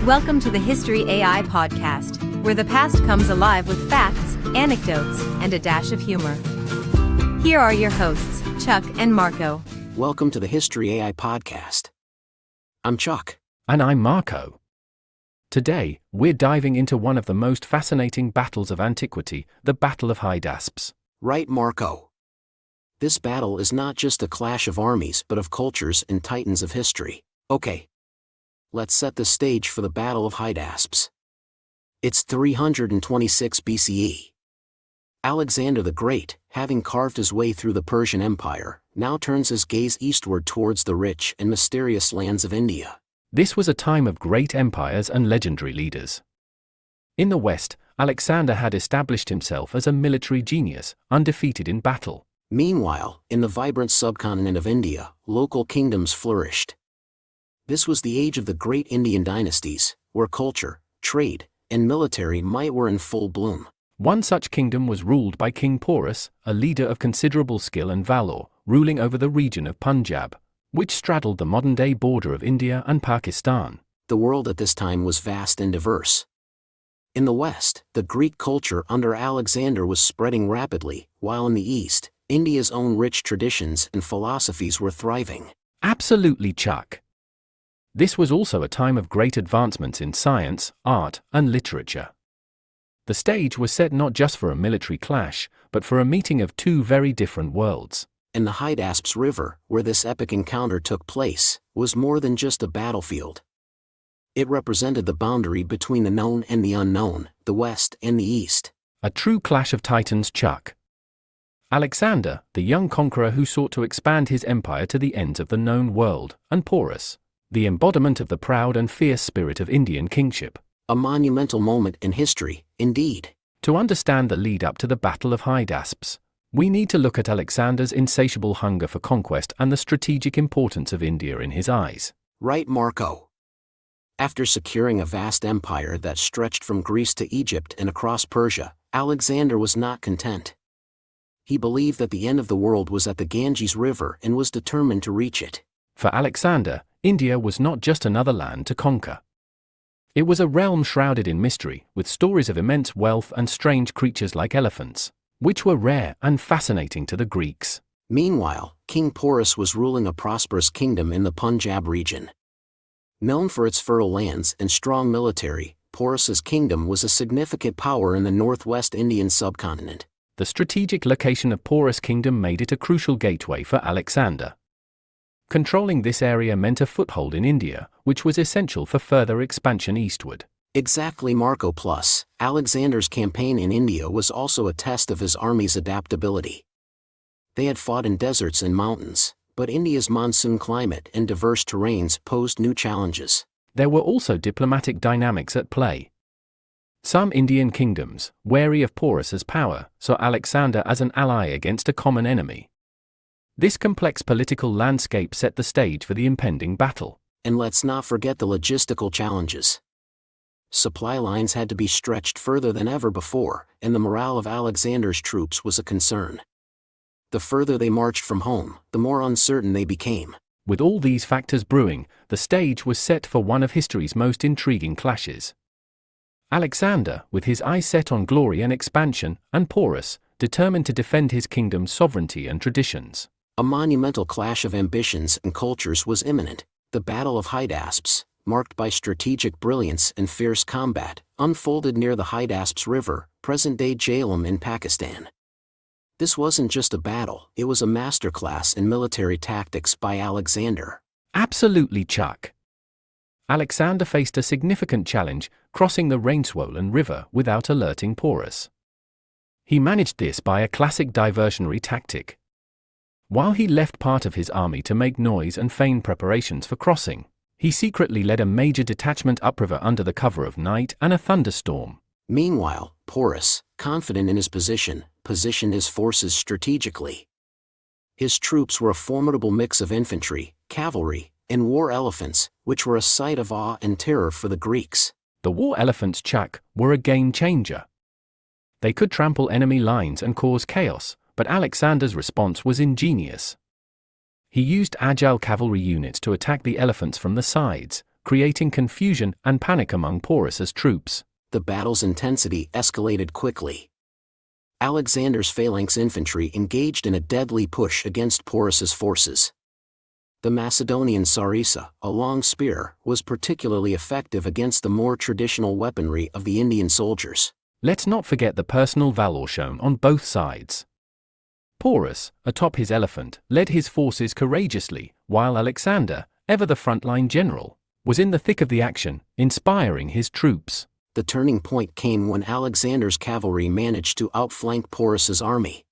Welcome to the History AI podcast, where the past comes alive with facts, anecdotes, and a dash of humor. Here are your hosts, Chuck and Marco. Welcome to the History AI podcast. I'm Chuck. And I'm Marco. Today, we're diving into one of the most fascinating battles of antiquity, the Battle of Hydaspes. Right, Marco. This battle is not just a clash of armies but of cultures and titans of history. Okay. Let's set the stage for the Battle of Hydaspes. It's 326 BCE. Alexander the Great, having carved his way through the Persian Empire, now turns his gaze eastward towards the rich and mysterious lands of India. This was a time of great empires and legendary leaders. In the West, Alexander had established himself as a military genius, undefeated in battle. Meanwhile, in the vibrant subcontinent of India, local kingdoms flourished. This was the age of the great Indian dynasties, where culture, trade, and military might were in full bloom. One such kingdom was ruled by King Porus, a leader of considerable skill and valor, ruling over the region of Punjab, which straddled the modern-day border of India and Pakistan. The world at this time was vast and diverse. In the West, the Greek culture under Alexander was spreading rapidly, while in the East, India's own rich traditions and philosophies were thriving. Absolutely, Chuck. This was also a time of great advancements in science, art, and literature. The stage was set not just for a military clash, but for a meeting of two very different worlds. And the Hydaspes River, where this epic encounter took place, was more than just a battlefield. It represented the boundary between the known and the unknown, the West and the East. A true clash of titans, Chuck. Alexander, the young conqueror who sought to expand his empire to the ends of the known world, and Porus, the embodiment of the proud and fierce spirit of Indian kingship. A monumental moment in history, indeed. To understand the lead-up to the Battle of Hydaspes, we need to look at Alexander's insatiable hunger for conquest and the strategic importance of India in his eyes. Right, Marco. After securing a vast empire that stretched from Greece to Egypt and across Persia, Alexander was not content. He believed that the end of the world was at the Ganges River and was determined to reach it. For Alexander, India was not just another land to conquer. It was a realm shrouded in mystery, with stories of immense wealth and strange creatures like elephants, which were rare and fascinating to the Greeks. Meanwhile, King Porus was ruling a prosperous kingdom in the Punjab region. Known for its fertile lands and strong military, Porus's kingdom was a significant power in the northwest Indian subcontinent. The strategic location of Porus' kingdom made it a crucial gateway for Alexander. Controlling this area meant a foothold in India, which was essential for further expansion eastward. Exactly, Marco. Plus, Alexander's campaign in India was also a test of his army's adaptability. They had fought in deserts and mountains, but India's monsoon climate and diverse terrains posed new challenges. There were also diplomatic dynamics at play. Some Indian kingdoms, wary of Porus's power, saw Alexander as an ally against a common enemy. This complex political landscape set the stage for the impending battle. And let's not forget the logistical challenges. Supply lines had to be stretched further than ever before, and the morale of Alexander's troops was a concern. The further they marched from home, the more uncertain they became. With all these factors brewing, the stage was set for one of history's most intriguing clashes. Alexander, with his eyes set on glory and expansion, and Porus, determined to defend his kingdom's sovereignty and traditions. A monumental clash of ambitions and cultures was imminent. The Battle of Hydaspes, marked by strategic brilliance and fierce combat, unfolded near the Hydaspes River, present-day Jhelum in Pakistan. This wasn't just a battle, it was a masterclass in military tactics by Alexander. Absolutely, Chuck. Alexander faced a significant challenge, crossing the rain-swollen river without alerting Porus. He managed this by a classic diversionary tactic. While he left part of his army to make noise and feign preparations for crossing, he secretly led a major detachment upriver under the cover of night and a thunderstorm. Meanwhile, Porus, confident in his positioned his forces strategically. His troops were a formidable mix of infantry, cavalry, and war elephants, which were a sight of awe and terror for the Greeks. The war elephants, Chuck, were a game-changer. They could trample enemy lines and cause chaos, but Alexander's response was ingenious. He used agile cavalry units to attack the elephants from the sides, creating confusion and panic among Porus's troops. The battle's intensity escalated quickly. Alexander's phalanx infantry engaged in a deadly push against Porus's forces. The Macedonian sarissa, a long spear, was particularly effective against the more traditional weaponry of the Indian soldiers. Let's not forget the personal valor shown on both sides. Porus, atop his elephant, led his forces courageously, while Alexander, ever the frontline general, was in the thick of the action, inspiring his troops. The turning point came when Alexander's cavalry managed to outflank Porus's army.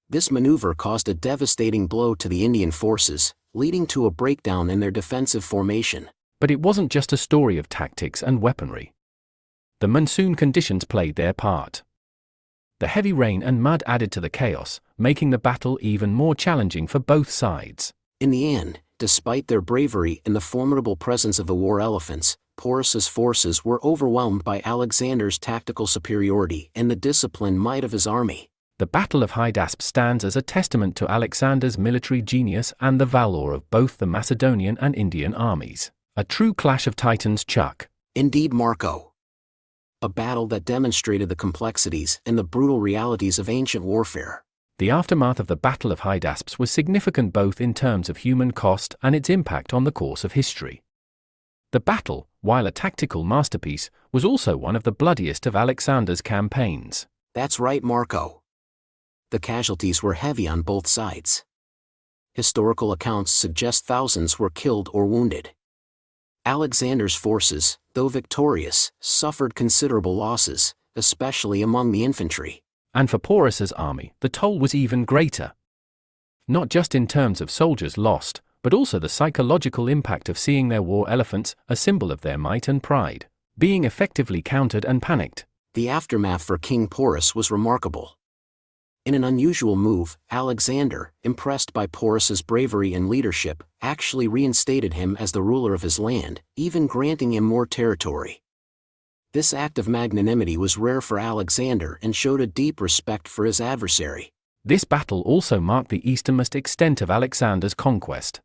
This maneuver caused a devastating blow to the Indian forces, leading to a breakdown in their defensive formation. But it wasn't just a story of tactics and weaponry. The monsoon conditions played their part. The heavy rain and mud added to the chaos, making the battle even more challenging for both sides. In the end, despite their bravery and the formidable presence of the war elephants, Porus's forces were overwhelmed by Alexander's tactical superiority and the disciplined might of his army. The Battle of Hydaspes stands as a testament to Alexander's military genius and the valor of both the Macedonian and Indian armies. A true clash of titans, Chuck. Indeed, Marco. A battle that demonstrated the complexities and the brutal realities of ancient warfare. The aftermath of the Battle of Hydaspes was significant both in terms of human cost and its impact on the course of history. The battle, while a tactical masterpiece, was also one of the bloodiest of Alexander's campaigns. That's right, Marco. The casualties were heavy on both sides. Historical accounts suggest thousands were killed or wounded. Alexander's forces, though victorious, suffered considerable losses, especially among the infantry. And for Porus's army, the toll was even greater. Not just in terms of soldiers lost, but also the psychological impact of seeing their war elephants, a symbol of their might and pride, being effectively countered and panicked. The aftermath for King Porus was remarkable. In an unusual move, Alexander, impressed by Porus's bravery and leadership, actually reinstated him as the ruler of his land, even granting him more territory. This act of magnanimity was rare for Alexander and showed a deep respect for his adversary. This battle also marked the easternmost extent of Alexander's conquest.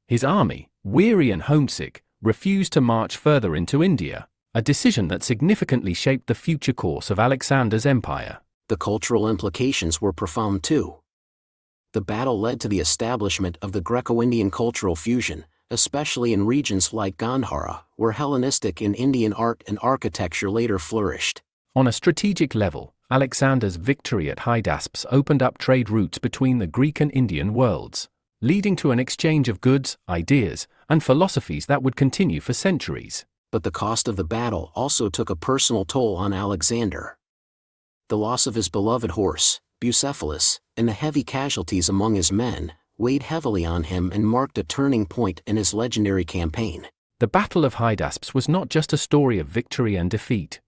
His army, weary and homesick, refused to march further into India, a decision that significantly shaped the future course of Alexander's empire. The cultural implications were profound too. The battle led to the establishment of the Greco-Indian cultural fusion, especially in regions like Gandhara, where Hellenistic and Indian art and architecture later flourished. On a strategic level, Alexander's victory at Hydaspes opened up trade routes between the Greek and Indian worlds, leading to an exchange of goods, ideas, and philosophies that would continue for centuries. But the cost of the battle also took a personal toll on Alexander. The loss of his beloved horse, Bucephalus, and the heavy casualties among his men, weighed heavily on him and marked a turning point in his legendary campaign. The Battle of Hydaspes was not just a story of victory and defeat.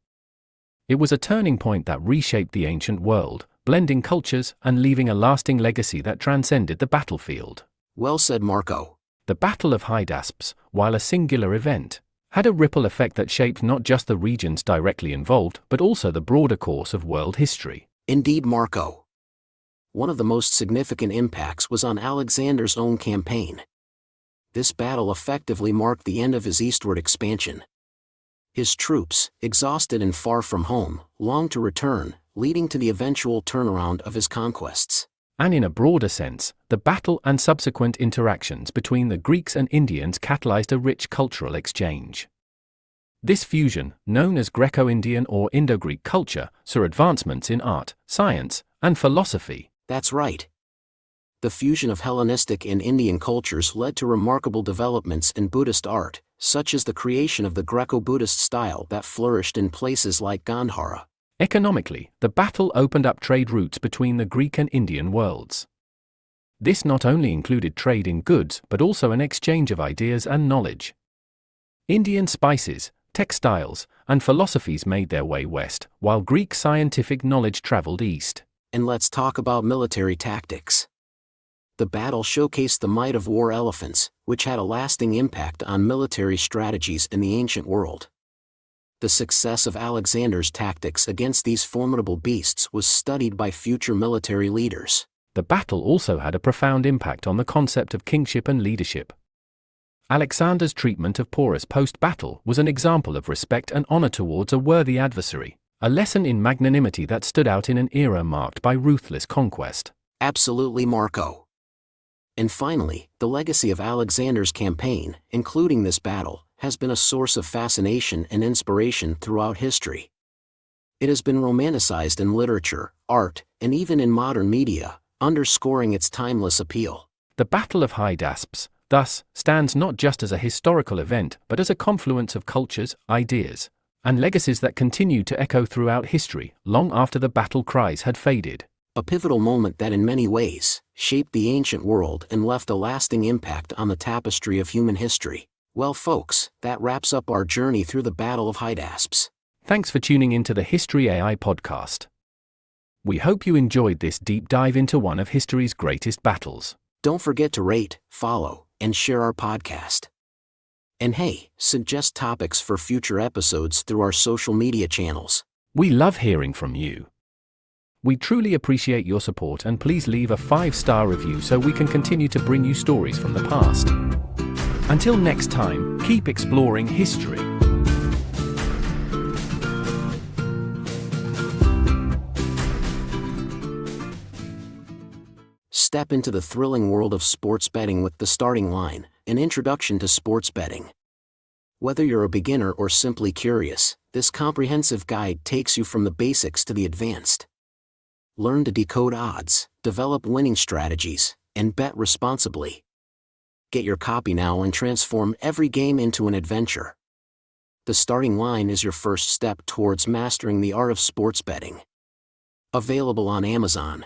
It was a turning point that reshaped the ancient world, blending cultures and leaving a lasting legacy that transcended the battlefield. Well said, Marco. The Battle of Hydaspes, while a singular event, had a ripple effect that shaped not just the regions directly involved but also the broader course of world history. Indeed, Marco. One of the most significant impacts was on Alexander's own campaign. This battle effectively marked the end of his eastward expansion. His troops, exhausted and far from home, longed to return, leading to the eventual turnaround of his conquests. And in a broader sense, the battle and subsequent interactions between the Greeks and Indians catalyzed a rich cultural exchange. This fusion, known as Greco-Indian or Indo-Greek culture, saw advancements in art, science, and philosophy. That's right. The fusion of Hellenistic and Indian cultures led to remarkable developments in Buddhist art, such as the creation of the Greco-Buddhist style that flourished in places like Gandhara. Economically, the battle opened up trade routes between the Greek and Indian worlds. This not only included trade in goods but also an exchange of ideas and knowledge. Indian spices, textiles, and philosophies made their way west, while Greek scientific knowledge traveled east. And let's talk about military tactics. The battle showcased the might of war elephants, which had a lasting impact on military strategies in the ancient world. The success of Alexander's tactics against these formidable beasts was studied by future military leaders. The battle also had a profound impact on the concept of kingship and leadership. Alexander's treatment of Porus post-battle was an example of respect and honor towards a worthy adversary, a lesson in magnanimity that stood out in an era marked by ruthless conquest. Absolutely, Marco. And finally, the legacy of Alexander's campaign, including this battle, has been a source of fascination and inspiration throughout history. It has been romanticized in literature, art, and even in modern media, underscoring its timeless appeal. The Battle of Hydaspes, thus, stands not just as a historical event but as a confluence of cultures, ideas, and legacies that continue to echo throughout history, long after the battle cries had faded. A pivotal moment that in many ways shaped the ancient world and left a lasting impact on the tapestry of human history. Well folks, that wraps up our journey through the Battle of Hydaspes. Thanks for tuning into the History AI podcast. We hope you enjoyed this deep dive into one of history's greatest battles. Don't forget to rate, follow, and share our podcast. And hey, suggest topics for future episodes through our social media channels. We love hearing from you. We truly appreciate your support, and please leave a 5-star review so we can continue to bring you stories from the past. Until next time, keep exploring history. Step into the thrilling world of sports betting with The Starting Line, an introduction to sports betting. Whether you're a beginner or simply curious, this comprehensive guide takes you from the basics to the advanced. Learn to decode odds, develop winning strategies, and bet responsibly. Get your copy now and transform every game into an adventure. The Starting Line is your first step towards mastering the art of sports betting. Available on Amazon.